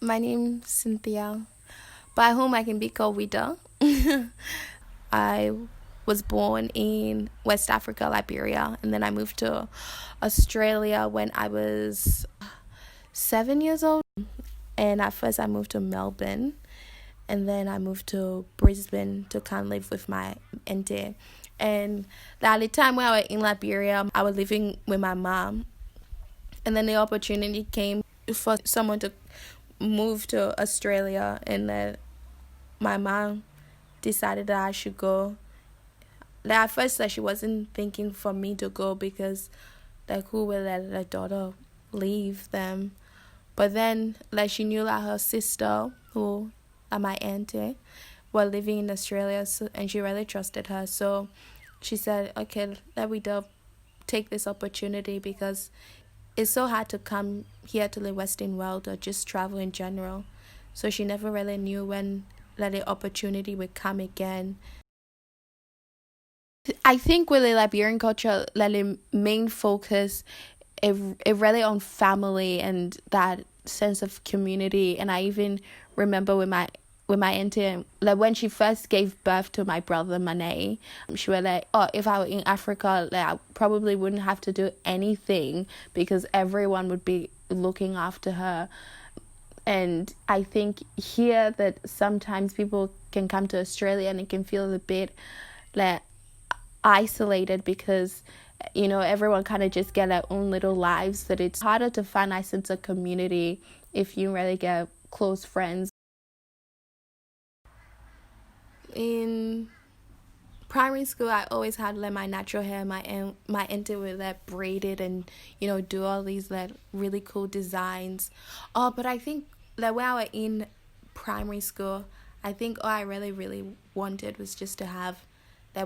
My name's Cynthia, by whom I can be called Wida. I was born in West Africa, Liberia, and then I moved to Australia when I was 7 years old. And at first I moved to Melbourne, and then I moved to Brisbane to kind of live with my auntie. And at the time when I was in Liberia, I was living with my mom, and then the opportunity came for someone to move to Australia, and then my mom decided that I should go. At first, she wasn't thinking for me to go because, who will let their daughter leave them? But then, she knew that her sister, who, my auntie, were living in Australia, and she really trusted her. So she said, okay, let me take this opportunity because it's so hard to come here to the Western world or just travel in general. So she never really knew when the opportunity would come again. I think with the Liberian culture, the main focus it really on family and that sense of community. And I even remember with my auntie, when she first gave birth to my brother Mane, she was like, oh, if I were in Africa, I probably wouldn't have to do anything because everyone would be looking after her. And I think here that sometimes people can come to Australia and it can feel a bit isolated because everyone kind of just get their own little lives, that it's harder to find a sense of community if you really get close friends. In primary school, I always had my natural hair. My auntie would braid it and do all these really cool designs. Oh, but I think when I was in primary school, I think all I really wanted was just to have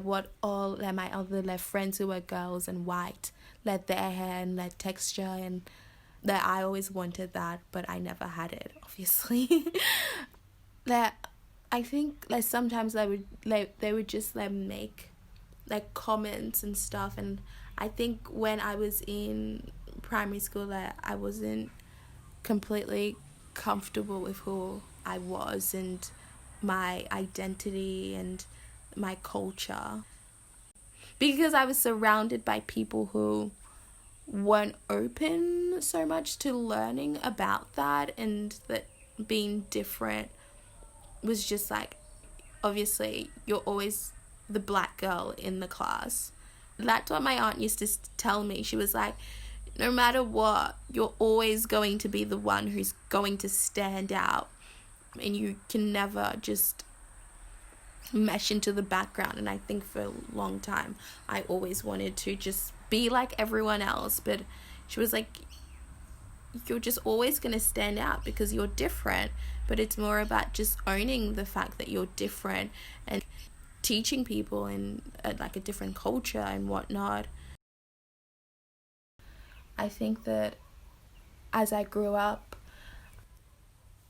what all my other friends who were girls and white their hair and their texture, and that I always wanted that, but I never had it, obviously. I think sometimes they would just make comments and stuff, and I think when I was in primary school I wasn't completely comfortable with who I was and my identity and my culture, because I was surrounded by people who weren't open so much to learning about that, and that being different was just obviously you're always the black girl in the class. That's what my aunt used to tell me. She was like, no matter what, you're always going to be the one who's going to stand out, and you can never just mesh into the background. And I think for a long time I always wanted to just be like everyone else, but she was like, you're just always going to stand out because you're different, but it's more about just owning the fact that you're different and teaching people in a different culture and whatnot. I think that as I grew up,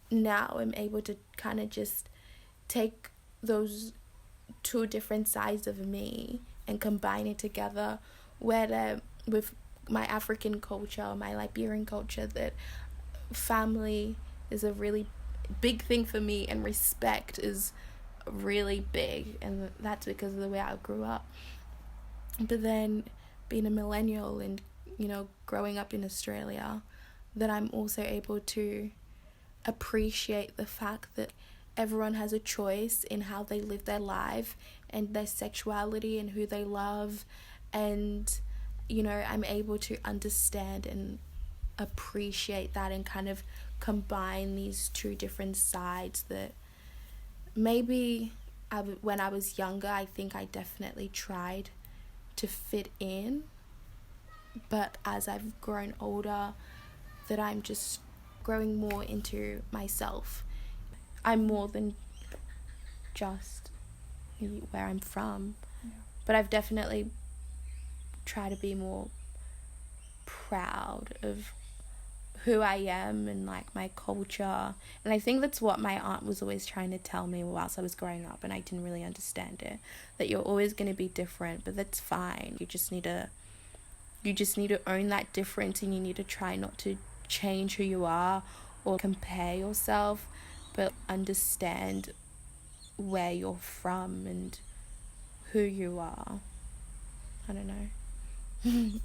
now I'm able to kind of just take those two different sides of me and combine it together, where with my African culture, my Liberian culture, that family is a really big thing for me and respect is really big, and that's because of the way I grew up. But then being a millennial and growing up in Australia, that I'm also able to appreciate the fact that everyone has a choice in how they live their life and their sexuality and who they love, and I'm able to understand and appreciate that and kind of combine these two different sides that maybe when I was younger, I think I definitely tried to fit in, but as I've grown older, that I'm just growing more into myself. I'm more than just where I'm from, but I've definitely tried to be more proud of who I am and my culture. And I think that's what my aunt was always trying to tell me whilst I was growing up, and I didn't really understand it, that you're always going to be different, but that's fine. You just need to own that difference, and you need to try not to change who you are or compare yourself, but understand where you're from and who you are. I don't know.